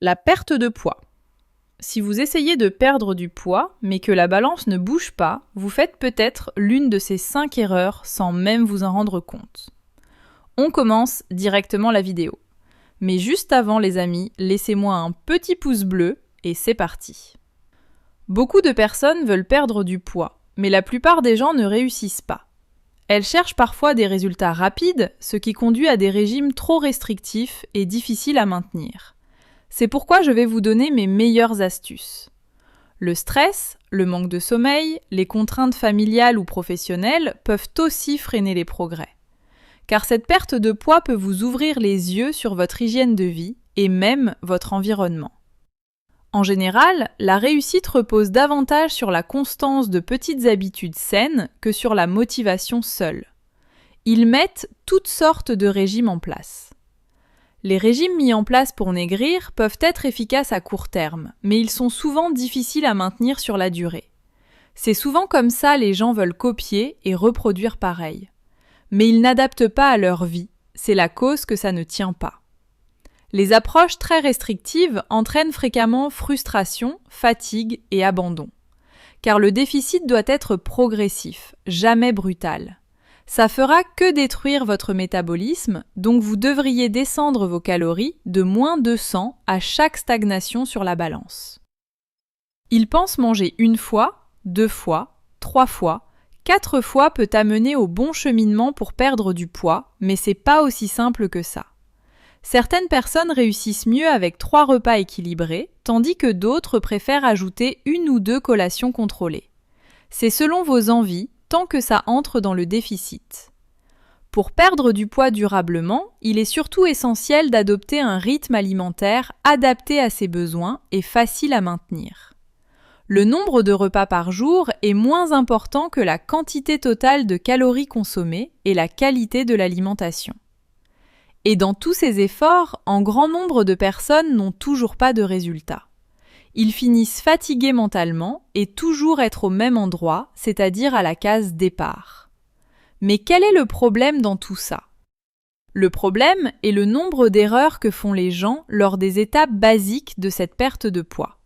La perte de poids. Si vous essayez de perdre du poids, mais que la balance ne bouge pas, vous faites peut-être l'une de ces 5 erreurs sans même vous en rendre compte. On commence directement la vidéo. Mais juste avant les amis, laissez-moi un petit pouce bleu et c'est parti. Beaucoup de personnes veulent perdre du poids, mais la plupart des gens ne réussissent pas. Elles cherchent parfois des résultats rapides, ce qui conduit à des régimes trop restrictifs et difficiles à maintenir. C'est pourquoi je vais vous donner mes meilleures astuces. Le stress, le manque de sommeil, les contraintes familiales ou professionnelles peuvent aussi freiner les progrès. Car cette perte de poids peut vous ouvrir les yeux sur votre hygiène de vie et même votre environnement. En général, la réussite repose davantage sur la constance de petites habitudes saines que sur la motivation seule. Ils mettent toutes sortes de régimes en place. Les régimes mis en place pour maigrir peuvent être efficaces à court terme, mais ils sont souvent difficiles à maintenir sur la durée. C'est souvent comme ça les gens veulent copier et reproduire pareil. Mais ils n'adaptent pas à leur vie, c'est la cause que ça ne tient pas. Les approches très restrictives entraînent fréquemment frustration, fatigue et abandon. Car le déficit doit être progressif, jamais brutal. Ça fera que détruire votre métabolisme, donc vous devriez descendre vos calories de moins de 100 à chaque stagnation sur la balance. Ils pensent manger 1 fois, 2 fois, 3 fois, 4 fois peut amener au bon cheminement pour perdre du poids, mais c'est pas aussi simple que ça. Certaines personnes réussissent mieux avec 3 repas équilibrés, tandis que d'autres préfèrent ajouter 1 ou 2 collations contrôlées. C'est selon vos envies, tant que ça entre dans le déficit. Pour perdre du poids durablement, il est surtout essentiel d'adopter un rythme alimentaire adapté à ses besoins et facile à maintenir. Le nombre de repas par jour est moins important que la quantité totale de calories consommées et la qualité de l'alimentation. Et dans tous ces efforts, un grand nombre de personnes n'ont toujours pas de résultats. Ils finissent fatigués mentalement et toujours être au même endroit, c'est-à-dire à la case départ. Mais quel est le problème dans tout ça ? Le problème est le nombre d'erreurs que font les gens lors des étapes basiques de cette perte de poids.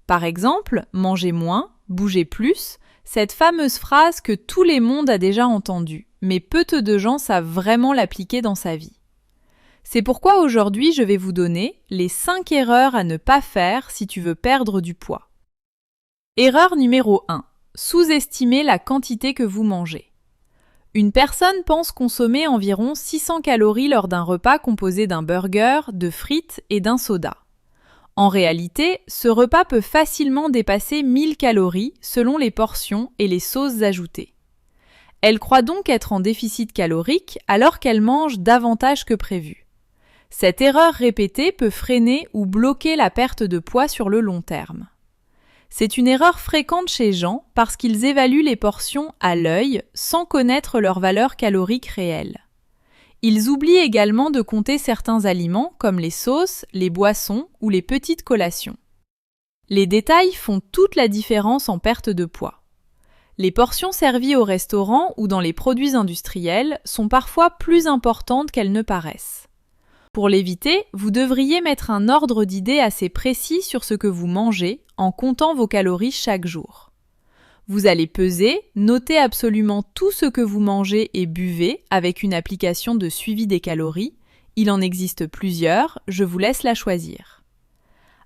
Par exemple, manger moins, bouger plus, cette fameuse phrase que tout le monde a déjà entendue, mais peu de gens savent vraiment l'appliquer dans sa vie. C'est pourquoi aujourd'hui je vais vous donner les 5 erreurs à ne pas faire si tu veux perdre du poids. Erreur numéro 1. Sous-estimer la quantité que vous mangez. Une personne pense consommer environ 600 calories lors d'un repas composé d'un burger, de frites et d'un soda. En réalité, ce repas peut facilement dépasser 1000 calories selon les portions et les sauces ajoutées. Elle croit donc être en déficit calorique alors qu'elle mange davantage que prévu. Cette erreur répétée peut freiner ou bloquer la perte de poids sur le long terme. C'est une erreur fréquente chez les gens parce qu'ils évaluent les portions à l'œil sans connaître leur valeur calorique réelle. Ils oublient également de compter certains aliments comme les sauces, les boissons ou les petites collations. Les détails font toute la différence en perte de poids. Les portions servies au restaurant ou dans les produits industriels sont parfois plus importantes qu'elles ne paraissent. Pour l'éviter, vous devriez mettre un ordre d'idées assez précis sur ce que vous mangez en comptant vos calories chaque jour. Vous allez peser, noter absolument tout ce que vous mangez et buvez avec une application de suivi des calories. Il en existe plusieurs, je vous laisse la choisir.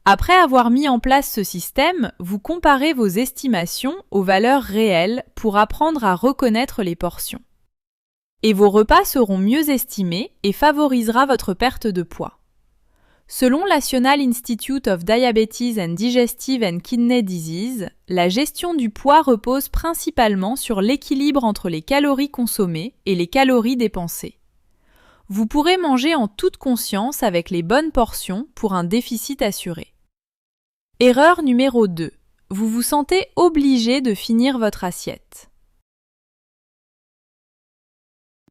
Après avoir mis en place ce système, vous comparez vos estimations aux valeurs réelles pour apprendre à reconnaître les portions. Et vos repas seront mieux estimés et favorisera votre perte de poids. Selon la National Institute of Diabetes and Digestive and Kidney Disease, la gestion du poids repose principalement sur l'équilibre entre les calories consommées et les calories dépensées. Vous pourrez manger en toute conscience avec les bonnes portions pour un déficit assuré. Erreur numéro 2. Vous vous sentez obligé de finir votre assiette.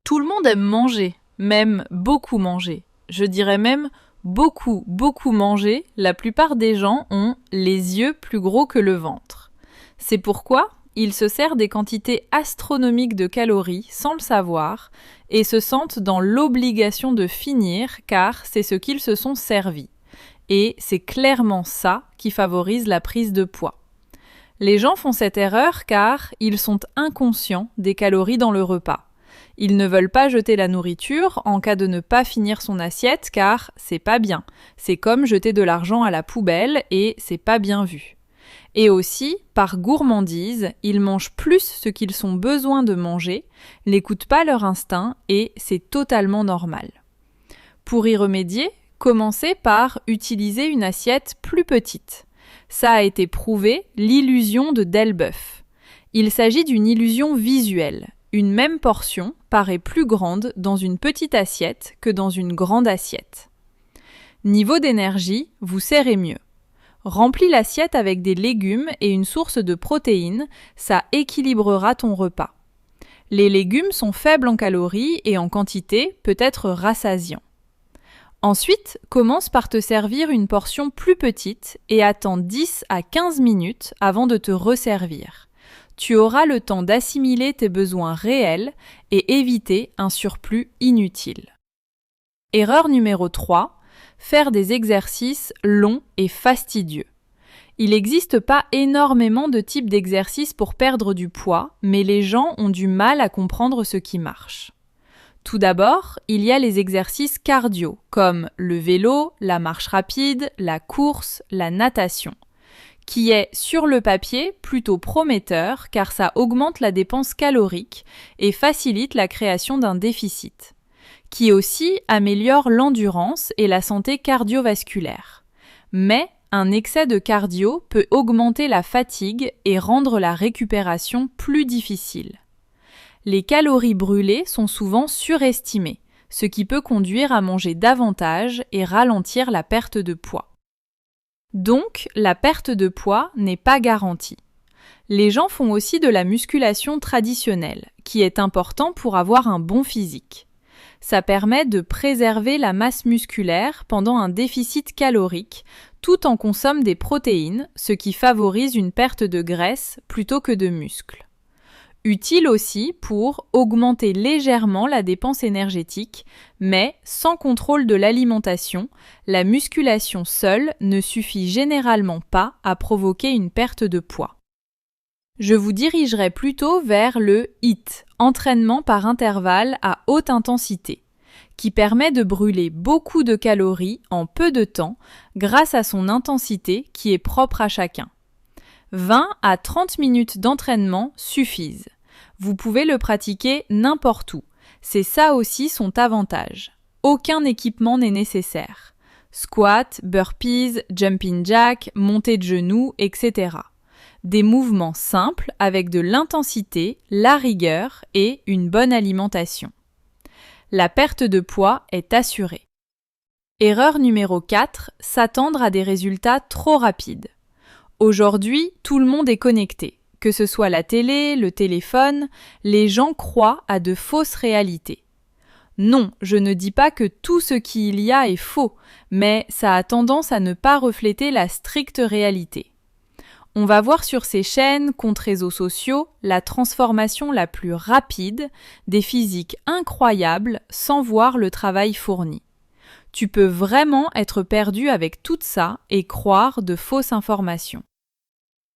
Tout le monde aime manger, même beaucoup manger. Je dirais même beaucoup manger. La plupart des gens ont les yeux plus gros que le ventre. C'est pourquoi ils se servent des quantités astronomiques de calories sans le savoir et se sentent dans l'obligation de finir car c'est ce qu'ils se sont servis. et c'est clairement ça qui favorise la prise de poids. Les gens font cette erreur car ils sont inconscients des calories dans le repas. Ils ne veulent pas jeter la nourriture en cas de ne pas finir son assiette car c'est pas bien. C'est comme jeter de l'argent à la poubelle et c'est pas bien vu. Et aussi, par gourmandise, ils mangent plus ce qu'ils ont besoin de manger, n'écoutent pas leur instinct et c'est totalement normal. Pour y remédier, commencez par utiliser une assiette plus petite. Ça a été prouvé, l'illusion de Delboeuf. Il s'agit d'une illusion visuelle. Une même portion paraît plus grande dans une petite assiette que dans une grande assiette. Niveau d'énergie, vous serrez mieux. Remplis l'assiette avec des légumes et une source de protéines, ça équilibrera ton repas. Les légumes sont faibles en calories et en quantité peut être rassasiant. Ensuite, commence par te servir une portion plus petite et attends 10 à 15 minutes avant de te resservir. Tu auras le temps d'assimiler tes besoins réels et éviter un surplus inutile. Erreur numéro 3, faire des exercices longs et fastidieux. Il n'existe pas énormément de types d'exercices pour perdre du poids, mais les gens ont du mal à comprendre ce qui marche. Tout d'abord, il y a les exercices cardio, comme le vélo, la marche rapide, la course, la natation, qui est sur le papier plutôt prometteur car ça augmente la dépense calorique et facilite la création d'un déficit, qui aussi améliore l'endurance et la santé cardiovasculaire. Mais un excès de cardio peut augmenter la fatigue et rendre la récupération plus difficile. Les calories brûlées sont souvent surestimées, ce qui peut conduire à manger davantage et ralentir la perte de poids. Donc, la perte de poids n'est pas garantie. Les gens font aussi de la musculation traditionnelle, qui est important pour avoir un bon physique. Ça permet de préserver la masse musculaire pendant un déficit calorique, tout en consomme des protéines, ce qui favorise une perte de graisse plutôt que de muscles. Utile aussi pour augmenter légèrement la dépense énergétique, mais sans contrôle de l'alimentation, la musculation seule ne suffit généralement pas à provoquer une perte de poids. Je vous dirigerai plutôt vers le HIIT, entraînement par intervalle à haute intensité, qui permet de brûler beaucoup de calories en peu de temps grâce à son intensité qui est propre à chacun. 20 à 30 minutes d'entraînement suffisent. Vous pouvez le pratiquer n'importe où. C'est ça aussi son avantage. Aucun équipement n'est nécessaire. Squat, burpees, jumping jack, montée de genoux, etc. Des mouvements simples avec de l'intensité, la rigueur et une bonne alimentation. La perte de poids est assurée. Erreur numéro 4, s'attendre à des résultats trop rapides. Aujourd'hui, tout le monde est connecté. Que ce soit la télé, le téléphone, les gens croient à de fausses réalités. Non, je ne dis pas que tout ce qu'il y a est faux, mais ça a tendance à ne pas refléter la stricte réalité. On va voir sur ces chaînes, comptes réseaux sociaux, la transformation la plus rapide, des physiques incroyables sans voir le travail fourni. Tu peux vraiment être perdu avec tout ça et croire de fausses informations.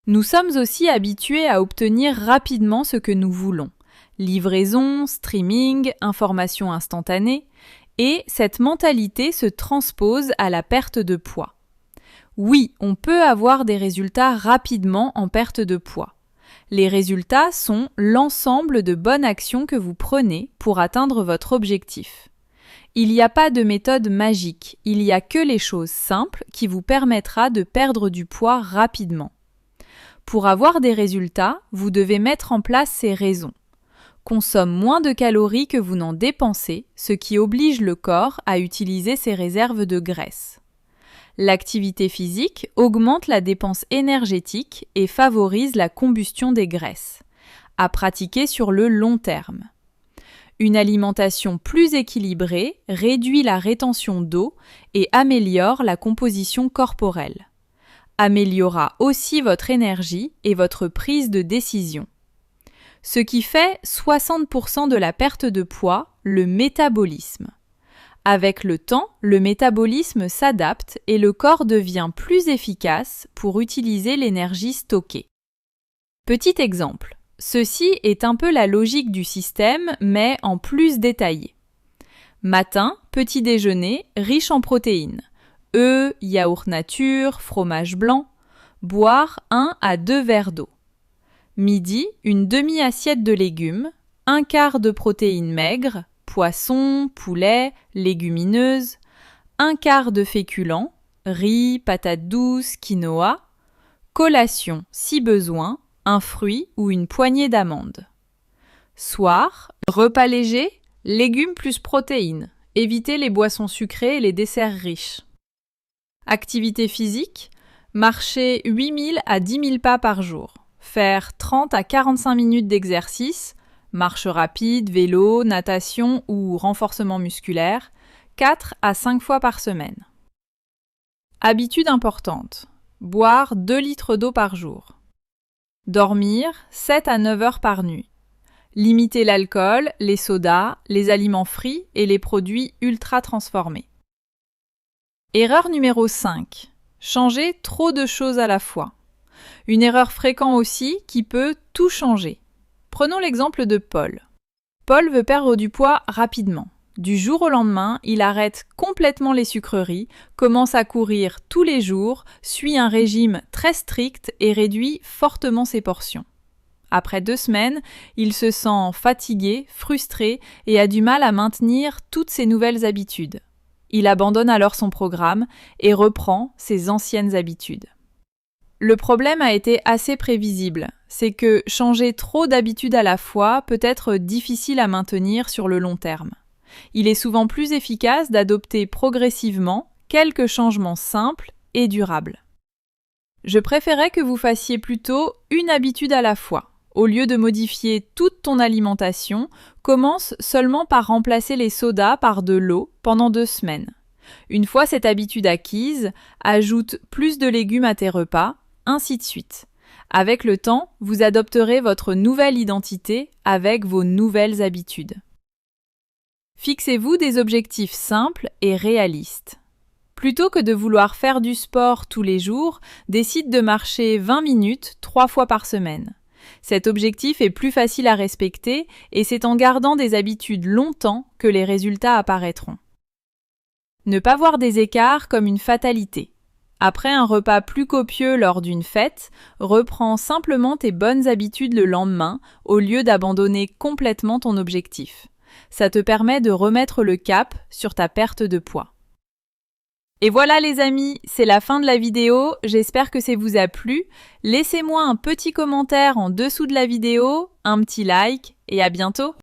Nous sommes aussi habitués à obtenir rapidement ce que nous voulons. Livraison, streaming, information instantanée, et cette mentalité se transpose à la perte de poids. Oui, on peut avoir des résultats rapidement en perte de poids. Les résultats sont l'ensemble de bonnes actions que vous prenez pour atteindre votre objectif. Il n'y a pas de méthode magique, il n'y a que les choses simples qui vous permettra de perdre du poids rapidement. Pour avoir des résultats, vous devez mettre en place ces raisons. Consomme moins de calories que vous n'en dépensez, ce qui oblige le corps à utiliser ses réserves de graisse. L'activité physique augmente la dépense énergétique et favorise la combustion des graisses, à pratiquer sur le long terme. Une alimentation plus équilibrée réduit la rétention d'eau et améliore la composition corporelle. Améliorera aussi votre énergie et votre prise de décision. Ce qui fait 60% de la perte de poids, le métabolisme. Avec le temps, le métabolisme s'adapte et le corps devient plus efficace pour utiliser l'énergie stockée. Petit exemple, ceci est un peu la logique du système, mais en plus détaillé. Matin, petit déjeuner, riche en protéines. Œufs, yaourt nature, fromage blanc. Boire 1 à 2 verres d'eau. Midi, une demi-assiette de légumes, un quart de protéines maigres, poisson, poulet, légumineuses, un quart de féculents, riz, patates douces, quinoa. Collation, si besoin, un fruit ou une poignée d'amandes. Soir, repas léger, légumes plus protéines. Évitez les boissons sucrées et les desserts riches. Activité physique, marcher 8000 à 10 000 pas par jour. Faire 30 à 45 minutes d'exercice, marche rapide, vélo, natation ou renforcement musculaire, 4 à 5 fois par semaine. Habitude importante, boire 2 litres d'eau par jour. Dormir 7 à 9 heures par nuit. Limiter l'alcool, les sodas, les aliments frits et les produits ultra transformés. Erreur numéro 5. Changer trop de choses à la fois. Une erreur fréquente aussi qui peut tout changer. Prenons l'exemple de Paul. Paul veut perdre du poids rapidement. Du jour au lendemain, il arrête complètement les sucreries, commence à courir tous les jours, suit un régime très strict et réduit fortement ses portions. Après 2 semaines, il se sent fatigué, frustré et a du mal à maintenir toutes ses nouvelles habitudes. Il abandonne alors son programme et reprend ses anciennes habitudes. Le problème a été assez prévisible, c'est que changer trop d'habitudes à la fois peut être difficile à maintenir sur le long terme. Il est souvent plus efficace d'adopter progressivement quelques changements simples et durables. Je préférais que vous fassiez plutôt une habitude à la fois. Au lieu de modifier toute ton alimentation, commence seulement par remplacer les sodas par de l'eau pendant 2 semaines. Une fois cette habitude acquise, ajoute plus de légumes à tes repas, ainsi de suite. Avec le temps, vous adopterez votre nouvelle identité avec vos nouvelles habitudes. Fixez-vous des objectifs simples et réalistes. Plutôt que de vouloir faire du sport tous les jours, décide de marcher 20 minutes 3 fois par semaine. Cet objectif est plus facile à respecter et c'est en gardant des habitudes longtemps que les résultats apparaîtront. Ne pas voir des écarts comme une fatalité. Après un repas plus copieux lors d'une fête, reprends simplement tes bonnes habitudes le lendemain au lieu d'abandonner complètement ton objectif. Ça te permet de remettre le cap sur ta perte de poids. Et voilà les amis, c'est la fin de la vidéo, j'espère que ça vous a plu. Laissez-moi un petit commentaire en dessous de la vidéo, un petit like et à bientôt.